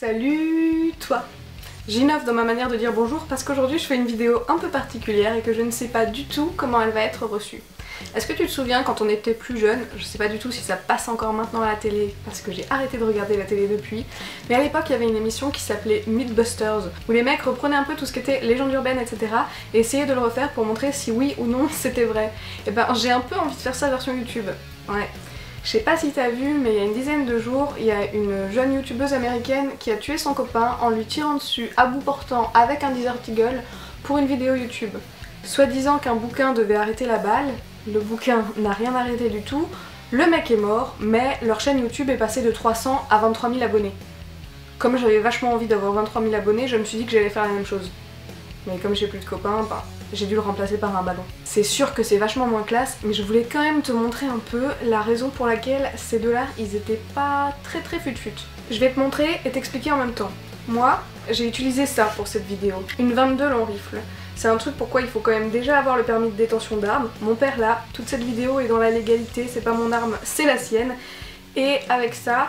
Salut toi! J'innove dans ma manière de dire bonjour parce qu'aujourd'hui je fais une vidéo un peu particulière et que je ne sais pas du tout comment elle va être reçue. Est-ce que tu te souviens quand on était plus jeune, je sais pas du tout si ça passe encore maintenant à la télé parce que j'ai arrêté de regarder la télé depuis, mais à l'époque il y avait une émission qui s'appelait Mythbusters où les mecs reprenaient un peu tout ce qui était légendes urbaines etc. et essayaient de le refaire pour montrer si oui ou non c'était vrai. Et ben j'ai un peu envie de faire ça version YouTube. Ouais. Je sais pas si t'as vu, mais il y a une dizaine de jours, il y a une jeune youtubeuse américaine qui a tué son copain en lui tirant dessus à bout portant avec un Desert Eagle pour une vidéo YouTube. Soi-disant qu'un bouquin devait arrêter la balle, le bouquin n'a rien arrêté du tout, le mec est mort, mais leur chaîne YouTube est passée de 300 à 23 000 abonnés. Comme j'avais vachement envie d'avoir 23 000 abonnés, je me suis dit que j'allais faire la même chose. Mais comme j'ai plus de copains, bah, j'ai dû le remplacer par un ballon. C'est sûr que c'est vachement moins classe, mais je voulais quand même te montrer un peu la raison pour laquelle ces deux-là, ils étaient pas très fut-fut. Je vais te montrer et t'expliquer en même temps. Moi, j'ai utilisé ça pour cette vidéo, une 22 long rifle. C'est un truc pourquoi il faut quand même déjà avoir le permis de détention d'armes. Mon père l'a, toute cette vidéo est dans la légalité, c'est pas mon arme, c'est la sienne. Et avec ça,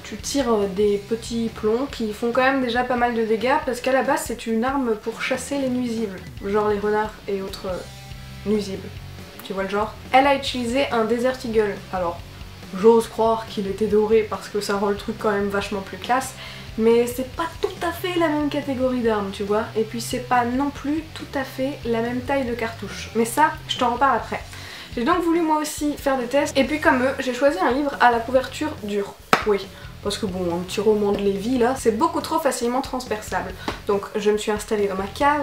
tu tires des petits plombs qui font quand même déjà pas mal de dégâts parce qu'à la base c'est une arme pour chasser les nuisibles, genre les renards et autres nuisibles. Tu vois le genre? Elle a utilisé un Desert Eagle, alors j'ose croire qu'il était doré parce que ça rend le truc quand même vachement plus classe, mais c'est pas tout à fait la même catégorie d'armes, tu vois, et puis c'est pas non plus tout à fait la même taille de cartouche. Mais ça, je t'en reparle après. J'ai donc voulu moi aussi faire des tests, et puis comme eux, j'ai choisi un livre à la couverture dure. Oui, parce que bon, un petit roman de Lévy là, c'est beaucoup trop facilement transperçable. Donc je me suis installée dans ma cave,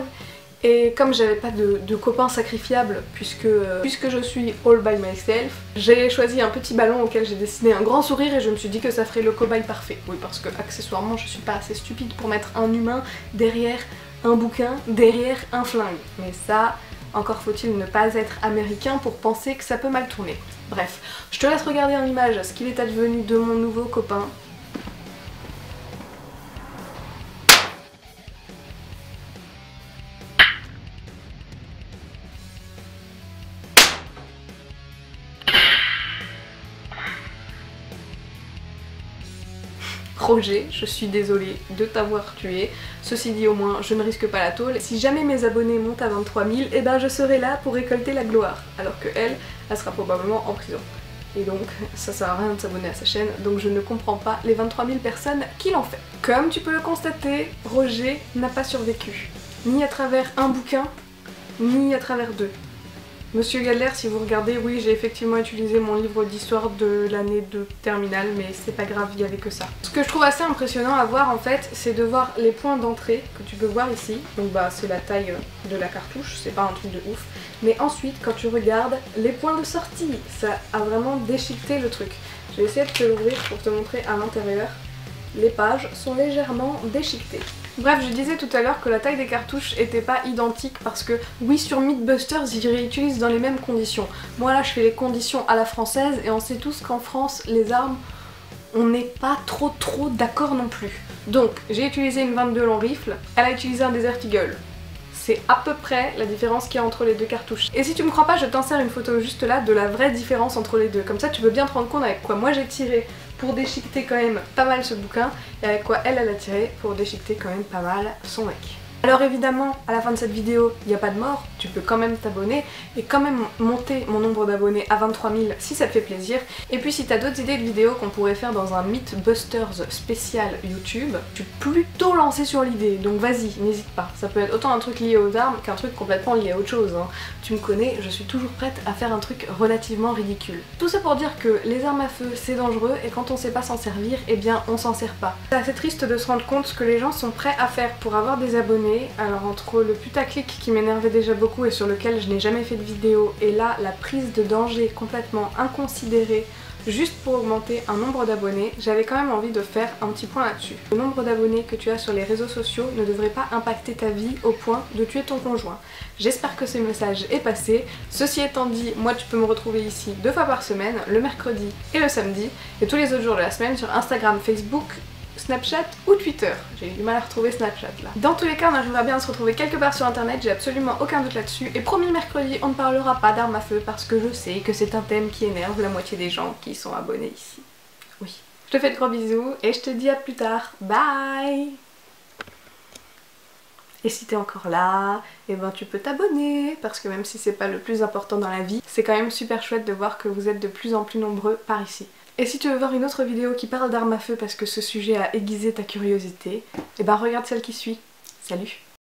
et comme j'avais pas de copains sacrifiables, puisque je suis all by myself, j'ai choisi un petit ballon auquel j'ai dessiné un grand sourire et je me suis dit que ça ferait le cobaye parfait. Oui, parce que accessoirement je suis pas assez stupide pour mettre un humain derrière un bouquin, derrière un flingue. Mais ça, encore faut-il ne pas être américain pour penser que ça peut mal tourner. Bref, je te laisse regarder en image ce qu'il est advenu de mon nouveau copain. Roger, je suis désolée de t'avoir tué. Ceci dit, au moins, je ne risque pas la tôle. Si jamais mes abonnés montent à 23 000, eh ben je serai là pour récolter la gloire. Alors que elle sera probablement en prison. Et donc, ça sert à rien de s'abonner à sa chaîne, donc je ne comprends pas les 23 000 personnes qui l'ont fait. Comme tu peux le constater, Roger n'a pas survécu. Ni à travers un bouquin, ni à travers deux. Monsieur Galère, si vous regardez, oui, j'ai effectivement utilisé mon livre d'histoire de l'année de terminale, mais c'est pas grave, il y avait que ça. Ce que je trouve assez impressionnant à voir en fait, c'est de voir les points d'entrée que tu peux voir ici. Donc bah c'est la taille de la cartouche, c'est pas un truc de ouf. Mais ensuite, quand tu regardes les points de sortie, ça a vraiment déchiqueté le truc. Je vais essayer de te l'ouvrir pour te montrer à l'intérieur. Les pages sont légèrement déchiquetées. Bref, je disais tout à l'heure que la taille des cartouches était pas identique parce que oui, sur Mythbusters ils réutilisent dans les mêmes conditions. Moi là je fais les conditions à la française et on sait tous qu'en France les armes on n'est pas trop d'accord non plus. Donc j'ai utilisé une 22 long rifle, elle a utilisé un Desert Eagle. C'est à peu près la différence qu'il y a entre les deux cartouches. Et si tu me crois pas, je t'insère une photo juste là de la vraie différence entre les deux. Comme ça tu peux bien te rendre compte avec quoi moi j'ai tiré pour déchiqueter quand même pas mal ce bouquin et avec quoi elle a tiré pour déchiqueter quand même pas mal son mec. Alors évidemment, à la fin de cette vidéo, il n'y a pas de mort, tu peux quand même t'abonner et quand même monter mon nombre d'abonnés à 23 000 si ça te fait plaisir. Et puis si t'as d'autres idées de vidéos qu'on pourrait faire dans un Mythbusters spécial YouTube, je suis plutôt lancée sur l'idée, donc vas-y, n'hésite pas. Ça peut être autant un truc lié aux armes qu'un truc complètement lié à autre chose, hein. Tu me connais, je suis toujours prête à faire un truc relativement ridicule. Tout ça pour dire que les armes à feu c'est dangereux et quand on sait pas s'en servir, eh bien on s'en sert pas. C'est assez triste de se rendre compte que les gens sont prêts à faire pour avoir des abonnés. Alors entre le putaclic qui m'énervait déjà beaucoup et sur lequel je n'ai jamais fait de vidéo et là la prise de danger complètement inconsidérée juste pour augmenter un nombre d'abonnés, j'avais quand même envie de faire un petit point là-dessus. Le nombre d'abonnés que tu as sur les réseaux sociaux ne devrait pas impacter ta vie au point de tuer ton conjoint. J'espère que ce message est passé. Ceci étant dit, moi tu peux me retrouver ici 2 fois par semaine, le mercredi et le samedi, et tous les autres jours de la semaine sur Instagram, Facebook, Snapchat ou Twitter. J'ai eu du mal à retrouver Snapchat là. Dans tous les cas, on arrivera bien à se retrouver quelque part sur internet, j'ai absolument aucun doute là-dessus. Et promis, mercredi, on ne parlera pas d'armes à feu parce que je sais que c'est un thème qui énerve la moitié des gens qui sont abonnés ici. Oui. Je te fais de gros bisous et je te dis à plus tard. Bye! Et si t'es encore là, eh ben tu peux t'abonner, parce que même si c'est pas le plus important dans la vie, c'est quand même super chouette de voir que vous êtes de plus en plus nombreux par ici. Et si tu veux voir une autre vidéo qui parle d'armes à feu parce que ce sujet a aiguisé ta curiosité, eh ben regarde celle qui suit. Salut!